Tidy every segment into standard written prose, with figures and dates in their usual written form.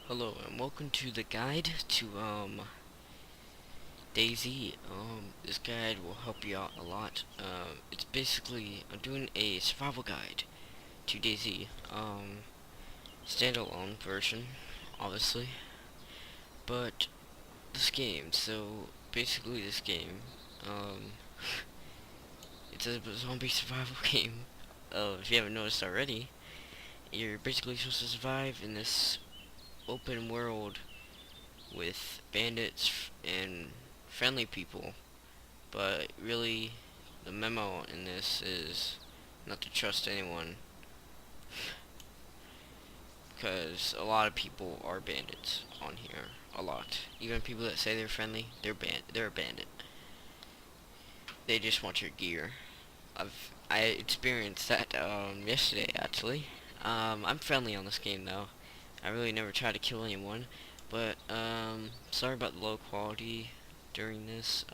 Hello and welcome to the guide to DayZ. This guide will help you out a lot. It's basically I'm doing a survival guide to DayZ. Standalone version, obviously. But this game, so basically this game, um, it's a zombie survival game. If you haven't noticed already, you're basically supposed to survive in this open world with bandits and friendly people, but really the memo in this is not to trust anyone, because a lot of people are bandits on here. A lot. Even people that say they're friendly, they're a bandit. They just want your gear. I experienced that yesterday actually. I'm friendly on this game though. I really never try to kill anyone, but sorry about the low quality during this.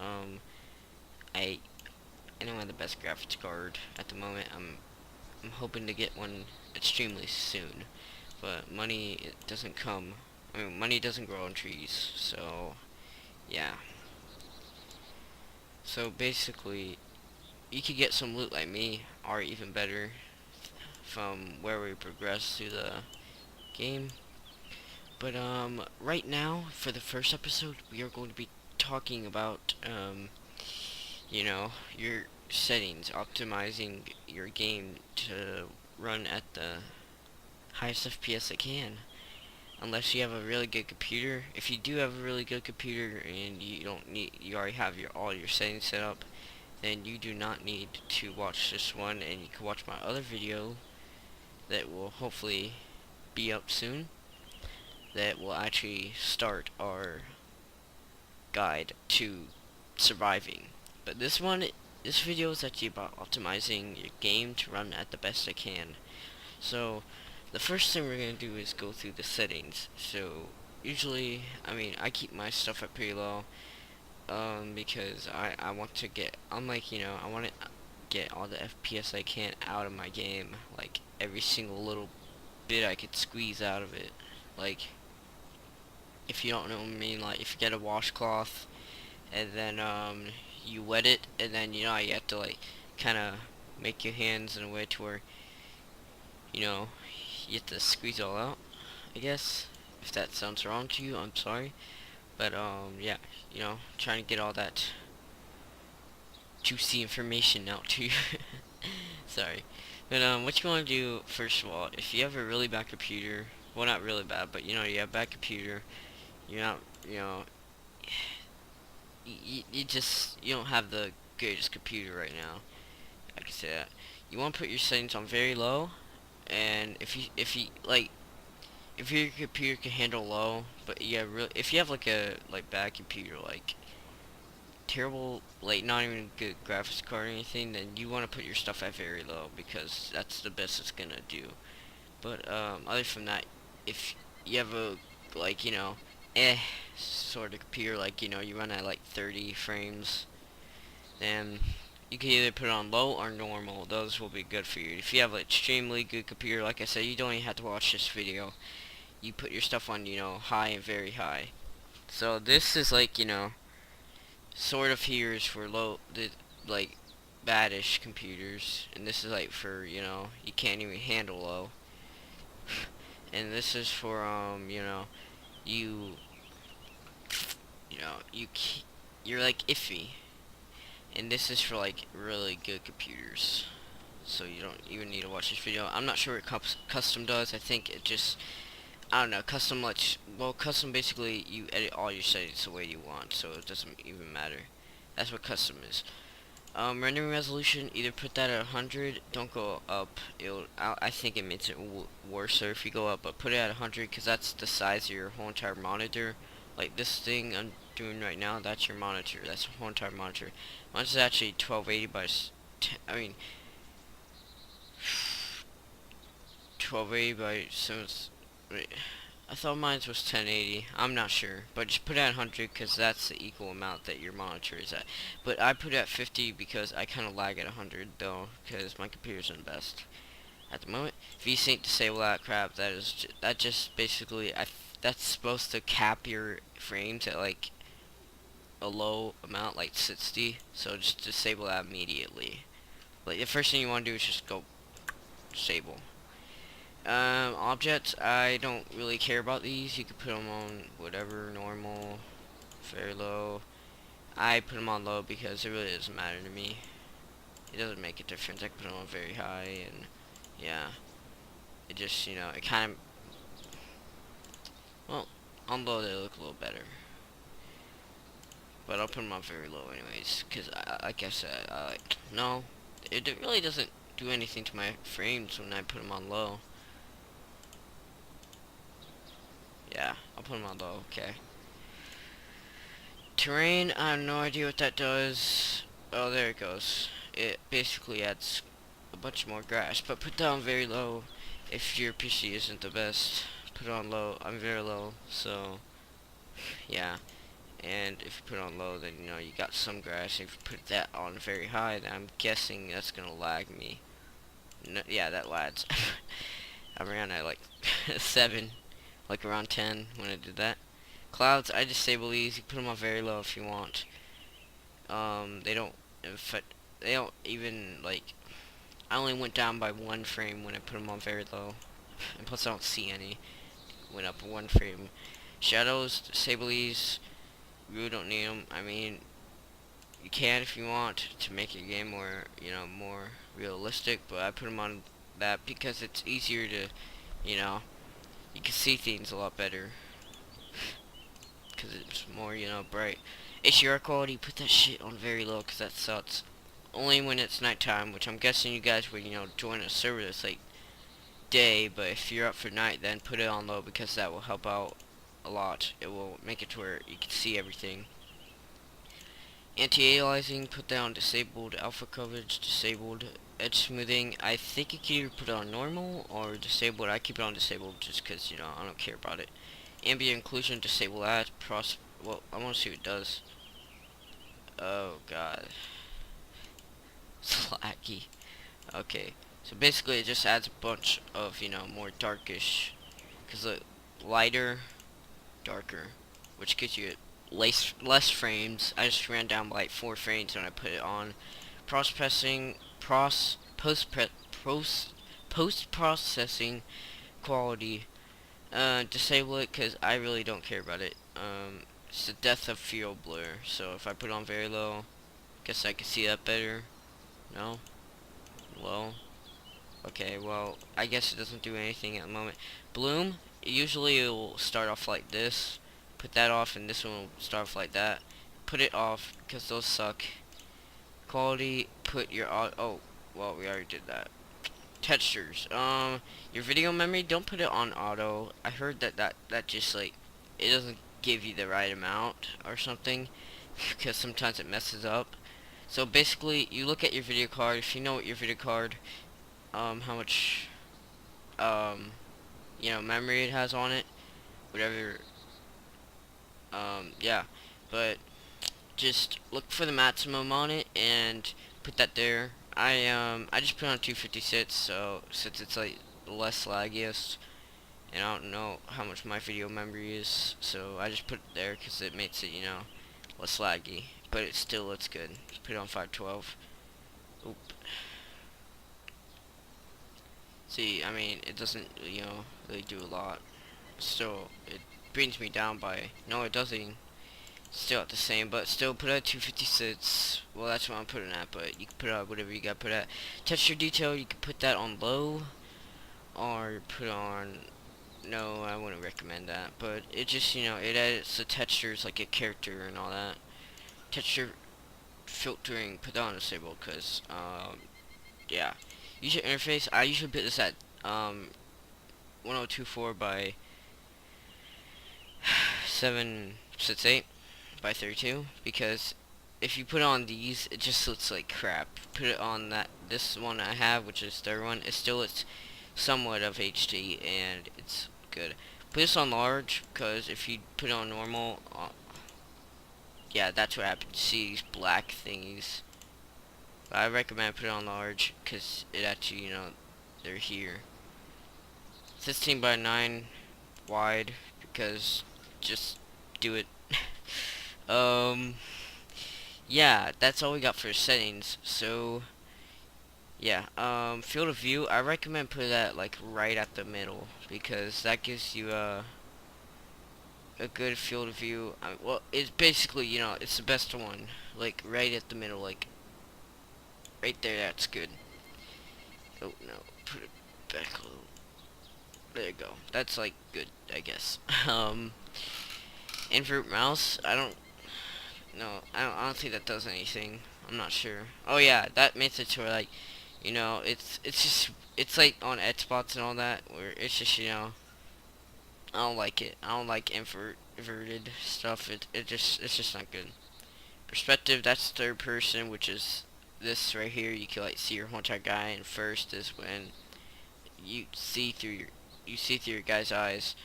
I I don't have the best graphics card at the moment. I'm hoping to get one extremely soon, but money it doesn't come. I mean, money doesn't grow on trees. So yeah. So basically, you could get some loot like me, or even better, from where we progress through the game. But right now for the first episode, we are going to be talking about your settings, optimizing your game to run at the highest FPS it can. Unless you have a really good computer. If you do have a really good computer and you already have all your settings set up, then you do not need to watch this one, and you can watch my other video that will hopefully be up soon. That will actually start our guide to surviving. But this video is actually about optimizing your game to run at the best it can. So the first thing we're going to do is go through the settings. So usually, I keep my stuff at pretty low, because I want to get, I want to get all the FPS I can out of my game, like every single little bit I could squeeze out of it. Like, if you don't know what I mean, like if you get a washcloth and then you wet it, and then you have to like kind of make your hands in a way to where you have to squeeze it all out, I guess. If that sounds wrong to you, I'm sorry. But yeah, trying to get all that juicy information out to you. Sorry. But what you want to do first of all, if you have a really bad computer, well, not really bad, but you have a bad computer, you're not, you don't have the greatest computer right now. I can say that. You want to put your settings on very low, and if your computer can handle low, but if you have like a bad computer, like terrible, like not even a good graphics card or anything, then you want to put your stuff at very low, because that's the best it's gonna do. But other from that, if you have a eh sort of computer, like you run at like 30 frames, then you can either put it on low or normal. Those will be good for you. If you have an extremely good computer, like I said, you don't even have to watch this video. You put your stuff on, high and very high. So this is like, sort of here is for like, baddish computers. And this is like for, you can't even handle low. And this is for, you, you're like iffy. And this is for like really good computers. So you don't even need to watch this video. I'm not sure what custom does. I think it just, I don't know, custom basically you edit all your settings the way you want, so it doesn't even matter. That's what custom is. Rendering resolution, either put that at 100, don't go up. I think it makes it worse if you go up, but put it at 100, because that's the size of your whole entire monitor. Like this thing I'm doing right now, that's your monitor. That's the whole entire monitor. Mine's is actually 1280 by, 1280 by 7. Wait, I thought mine was 1080. I'm not sure, but just put it at 100, because that's the equal amount that your monitor is at. But I put it at 50 because I kind of lag at 100 though, because my computer's in best at the moment. VSync disable that crap. That just basically that's supposed to cap your frames at like a low amount, like 60. So just disable that immediately. Like the first thing you want to do is just go disable. Objects, I don't really care about these. You can put them on whatever, normal, very low. I put them on low because it really doesn't matter to me. It doesn't make a difference. I can put them on very high, and yeah, it just, it kind of, well, on low they look a little better. But I'll put them on very low anyways, because like I said, no, it really doesn't do anything to my frames when I put them on low. Yeah, I'll put them on low, okay. Terrain, I have no idea what that does. Oh, there it goes. It basically adds a bunch more grass, but put down very low if your PC isn't the best. Put it on low. I'm very low, so yeah. And if you put it on low, then you got some grass. If you put that on very high, then I'm guessing that's gonna lag me. No, yeah, that lags. I ran at like 7, like around 10 when I did that. Clouds, I disable these. You put them on very low if you want. They don't they don't even like. I only went down by 1 frame when I put them on very low, and plus I don't see any. Went up 1 frame. Shadows, disable these. You really don't need them. I mean, you can if you want to make your game more, more realistic. But I put them on that because it's easier to, you can see things a lot better. Because it's more, bright. HDR quality, put that shit on very low because that sucks. Only when it's nighttime, which I'm guessing you guys would, join a server that's like day, but if you're up for night, then put it on low because that will help out a lot. It will make it to where you can see everything. Anti-aliasing, put that on disabled. Alpha coverage, disabled. Edge smoothing, I think you can either put it on normal or disabled. I keep it on disabled just because, I don't care about it. Ambient occlusion, disable that. Well, I want to see what it does. Oh god. It's laggy. Okay. So basically it just adds a bunch of, more darkish. Because the lighter, darker. Which gives you less frames. I just ran down by like 4 frames when I put it on. Post-processing quality. Disable it because I really don't care about it. It's the death of field blur. So if I put it on very low, guess I can see that better. No? Low? Okay, well, I guess it doesn't do anything at the moment. Bloom, usually it will start off like this. Put that off, and this one will start off like that. Put it off, because those suck. Quality, put your oh, well, we already did that. Textures, your video memory, don't put it on auto. I heard that just, like, it doesn't give you the right amount or something, because sometimes it messes up. So basically, you look at your video card. If you know what your video card, how much, memory it has on it, whatever, yeah, but just look for the maximum on it and put that there. I just put on 256, so since it's like the less laggiest, and I don't know how much my video memory is, so I just put it there because it makes it, less laggy, but it still looks good. Put it on 512. Oop. See, I mean, it doesn't, really do a lot. Still, it brings me down by, no, it doesn't. Still at the same, but still put it at 256. Well, that's what I'm putting at, but you can put it at whatever you got put at. Texture detail, you can put that on low, or put on, no, I wouldn't recommend that, but it just, it edits the textures like a character and all that. Texture filtering, put that on disable, because, yeah. User interface, I usually put this at, 1024 by 768 by 32, because if you put on these, it just looks like crap. Put it on this one I have, which is the third one. It's somewhat of HD, and it's good. Put this on large, because if you put it on normal, yeah, that's what happens. See these black thingies. But I recommend put it on large, because it actually, they're here. 16 by 9, wide because just do it. um, yeah, that's all we got for settings. So yeah, field of view, I recommend put that like right at the middle because that gives you a good field of view. Well, it's basically, it's the best one. Like right at the middle, like right there. That's good. Oh no, put it back a little. There you go. That's like good, I guess. Invert mouse. I don't. No, I don't think that does anything. I'm not sure. Oh yeah, that makes it to where like, it's just it's like on edge spots and all that where it's just I don't like it. I don't like inverted stuff. It's just not good. Perspective, that's third person, which is this right here. You can like see your whole entire guy, and first is when you see through your guy's eyes.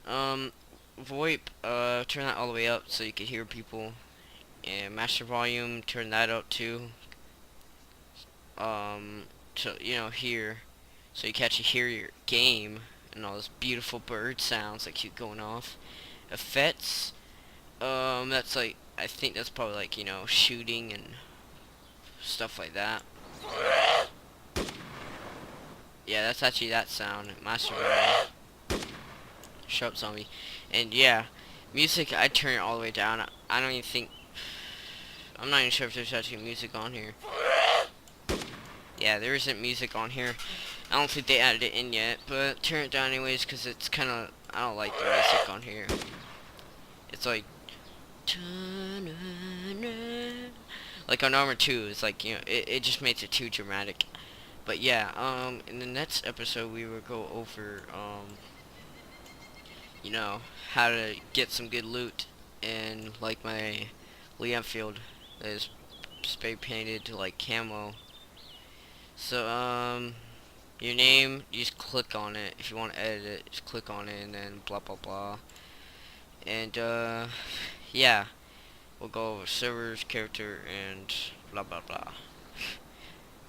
VoIP, turn that all the way up so you can hear people. And master volume, turn that up too. To hear, so you can actually hear your game and all those beautiful bird sounds that keep going off. Effects, that's like I think that's probably like shooting and stuff like that. Yeah, that's actually that sound. Master volume. Shut up, zombie. And yeah, music, I turn it all the way down. I don't even think. I'm not even sure if there's actually music on here. Yeah, there isn't music on here. I don't think they added it in yet, but turn it down anyways because it's kind of. I don't like the music on here. It's like. Like on Armor 2, it's like, it just makes it too dramatic. But yeah, in the next episode we will go over, how to get some good loot in, like, my Lee Enfield that is spray painted to, like, camo. So, your name, you just click on it. If you want to edit it, just click on it and then blah, blah, blah. And, yeah. We'll go over servers, character, and blah, blah, blah.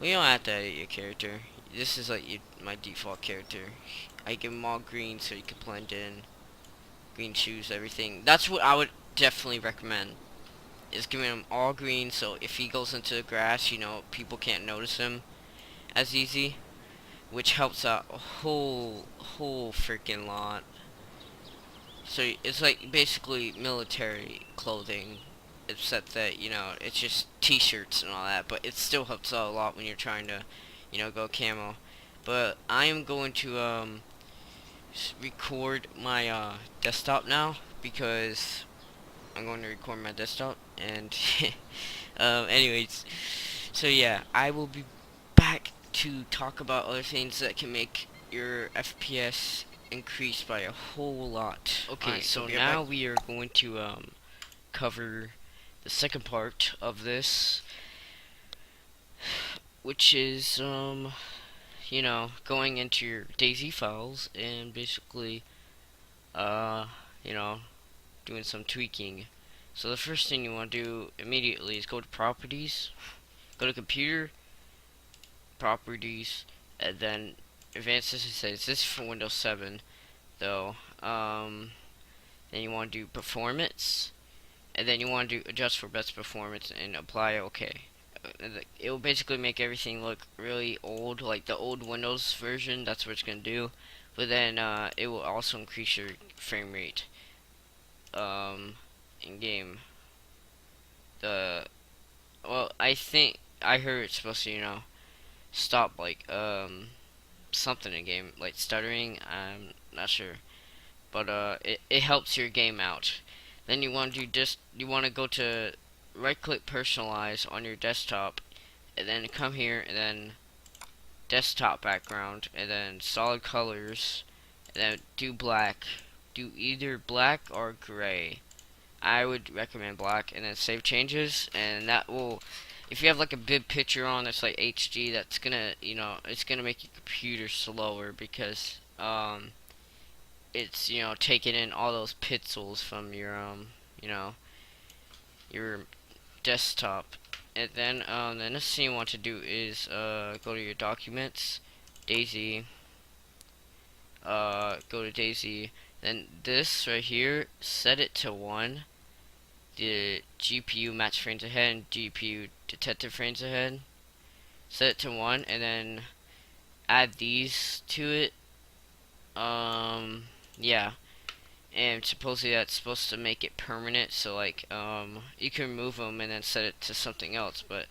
We don't have to edit your character. This is, like, my default character. I give him all green so you can blend in. Green shoes, everything. That's what I would definitely recommend. Is giving him all green so if he goes into the grass, people can't notice him as easy. Which helps out a whole freaking lot. So it's like basically military clothing, except that it's just t-shirts and all that, but it still helps out a lot when you're trying to go camo. But I am going to record my desktop now because I'm going to record my desktop and anyways, so yeah, I will be back to talk about other things that can make your FPS increase by a whole lot. Okay, so now we are going to cover the second part of this, which is going into your DayZ files and basically doing some tweaking. So the first thing you want to do immediately is go to properties, go to computer, properties, and then advanced system settings. This is for Windows 7 though. Then you want to do performance, and then you want to do adjust for best performance and apply OK. It will basically make everything look really old, like the old Windows version. That's what it's gonna do. But then it will also increase your frame rate in game. I think I heard it's supposed to stop like something in game, like stuttering. I'm not sure, but it helps your game out. Then you want to go to right click personalize on your desktop, and then come here and then desktop background, and then solid colors, and then do black. Do either black or gray. I would recommend black, and then save changes, and that will, if you have like a big picture on that's like HD, that's gonna, it's gonna make your computer slower because it's taking in all those pixels from your your desktop. And then the next thing you want to do is go to your documents, DayZ, go to DayZ, Then this right here, set it to 1. The GPU match frames ahead and GPU detected frames ahead. Set it to 1 and then add these to it. Yeah. And supposedly that's supposed to make it permanent, so like you can remove them and then set it to something else, but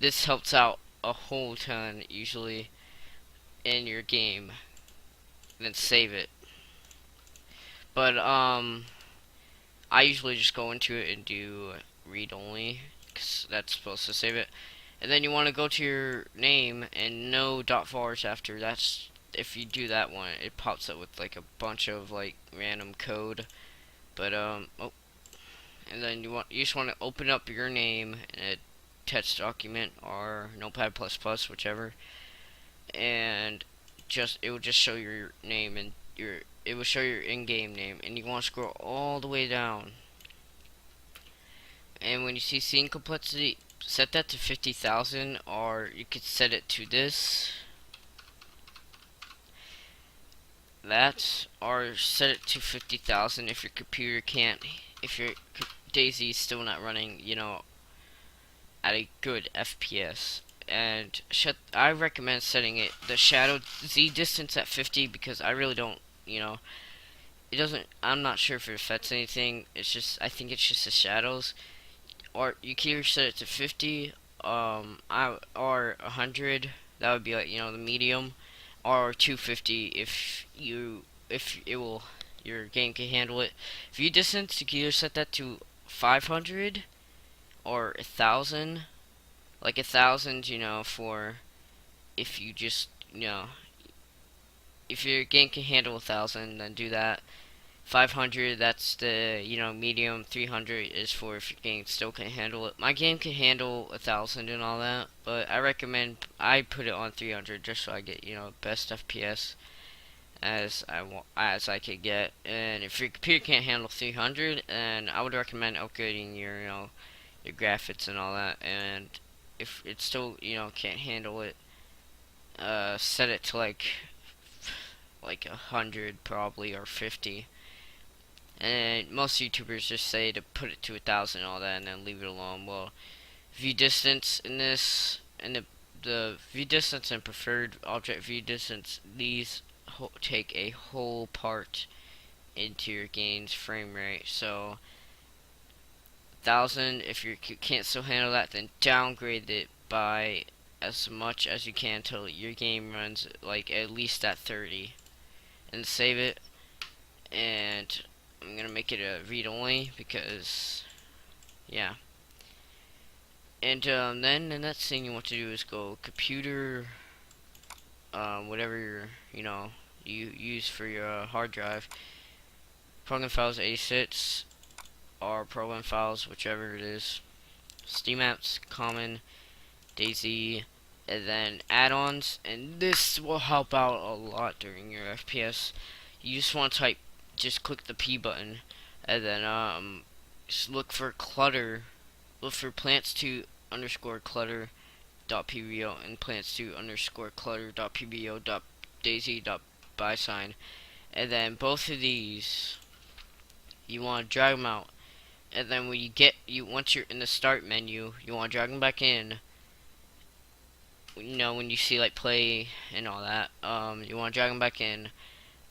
this helps out a whole ton usually in your game. And then save it. But I usually just go into it and do read only, because that's supposed to save it. And then you want to go to your name and no .vars after. That's if you do that one, it pops up with like a bunch of like random code. But and then you just want to open up your name in a text document or Notepad++, whichever, and it will just show your name and it will show your in-game name, and you want to scroll all the way down. And when you see scene complexity, set that to 50,000, or you could set it to this, that, or set it to 50,000 if your computer can't, if your DayZ is still not running, you know, at a good FPS. And I recommend setting the shadow Z distance at 50, because I really don't, you know, it doesn't, I'm not sure if it affects anything. It's just, I think it's just the shadows. Or you can either set it to 50, or 100. That would be like, you know, the medium, or 250 if it will, your game can handle it. View distance, you can either set that to 500 or 1,000. Like 1,000, you know, for if you just, you know, if your game can handle 1,000, then do that. 500, that's the, you know, medium. 300 is for if your game still can't handle it. My game can handle 1,000 and all that, but I recommend I put it on 300 just so I get, you know, best FPS as I could get. And if your computer can't handle 300, then I would recommend upgrading your, you know, your graphics and all that. And if it still, you know, can't handle it, set it to like 100 probably, or 50. And most YouTubers just say to put it to 1,000 and all that, and then leave it alone. Well, view distance in this, and the view distance and preferred object view distance, these take a whole part into your game's frame rate. So 1,000, if you can't still handle that, then downgrade it by as much as you can until your game runs like at least at 30, and save it. And I'm gonna make it a read only because, yeah. And then the next thing you want to do is go computer, whatever you know you use for your hard drive. Program files 86 or program files, whichever it is. Steam apps, common, DayZ, and then add-ons. And this will help out a lot during your FPS. You just want to type, just click the P button, and then just look for clutter. Look for plants2 underscore clutter dot pbo and plants2 underscore clutter dot pbo dot DayZ dot by sign. And then both of these, you want to drag them out. And then when once you're in the start menu, you want to drag them back in. You know, when you see like play and all that, you want to drag them back in.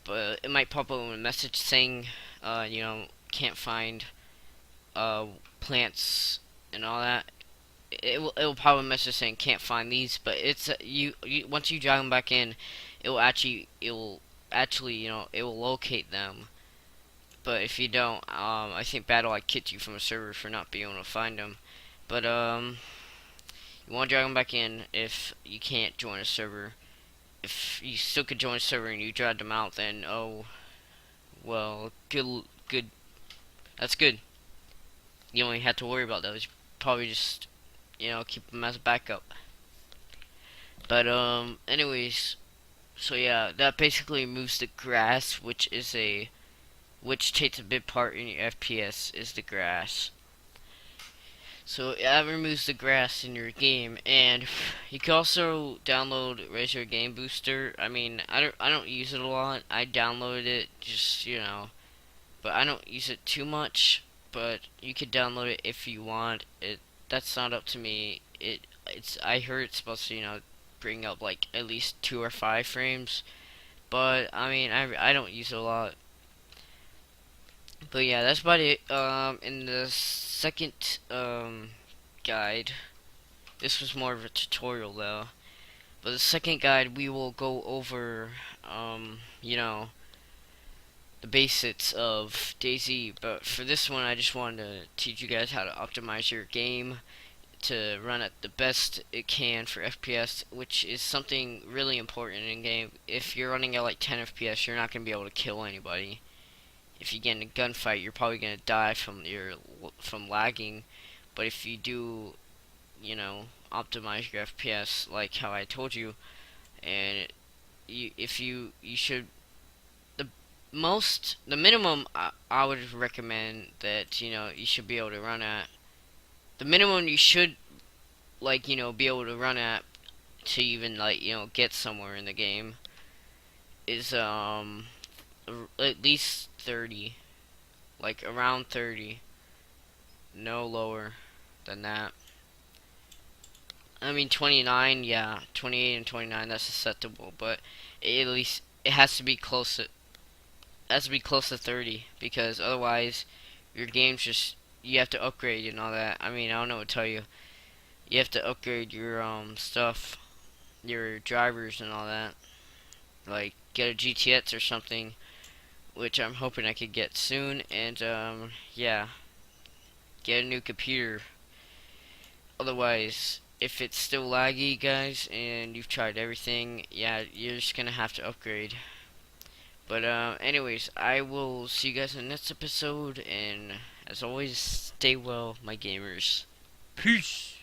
But it might pop up with a message saying, you know, can't find plants and all that. It will pop a message saying can't find these, but it's you once you drag them back in, it will actually you know, it will locate them. But if you don't, I think Battle like kicked you from a server for not being able to find them. But you want to drag them back in if you can't join a server. If you still could join a server and you dragged them out, then oh well, good. That's good. You only have to worry about those. Probably just, you know, keep them as a backup. But anyways, so yeah, that basically removes the grass, which takes a big part in your FPS, is the grass. So that removes the grass in your game, and you can also download Razor Game Booster. I mean, I don't use it a lot. I downloaded it just, you know, but I don't use it too much. But you could download it if you want. That's not up to me. It's I heard it's supposed to bring up like at least 2 or 5 frames. But I mean I don't use it a lot. But yeah, that's about it. In the second guide, this was more of a tutorial though. But the second guide, we will go over you know, the basics of DayZ. But for this one, I just wanted to teach you guys how to optimize your game to run at the best it can for FPS, which is something really important in game. If you're running at like 10 FPS, you're not gonna be able to kill anybody. If you get in a gunfight, you're probably gonna die from lagging. But if you do, optimize your FPS like how I told you, and if you should the the minimum I would recommend that you should be able to run at the minimum you should be able to run at to even get somewhere in the game is at least 30, like around 30, no lower than that. I mean 29, yeah, 28 and 29, that's acceptable, but at least it has to be close to 30, because otherwise your game's just, you have to upgrade and all that. I mean, I don't know what to tell you. You have to upgrade your stuff, your drivers and all that. Like get a GTX or something, which I'm hoping I could get soon, and yeah, get a new computer. Otherwise, if it's still laggy, guys, and you've tried everything, yeah, you're just gonna have to upgrade. But anyways, I will see you guys in the next episode, and as always, stay well, my gamers. Peace.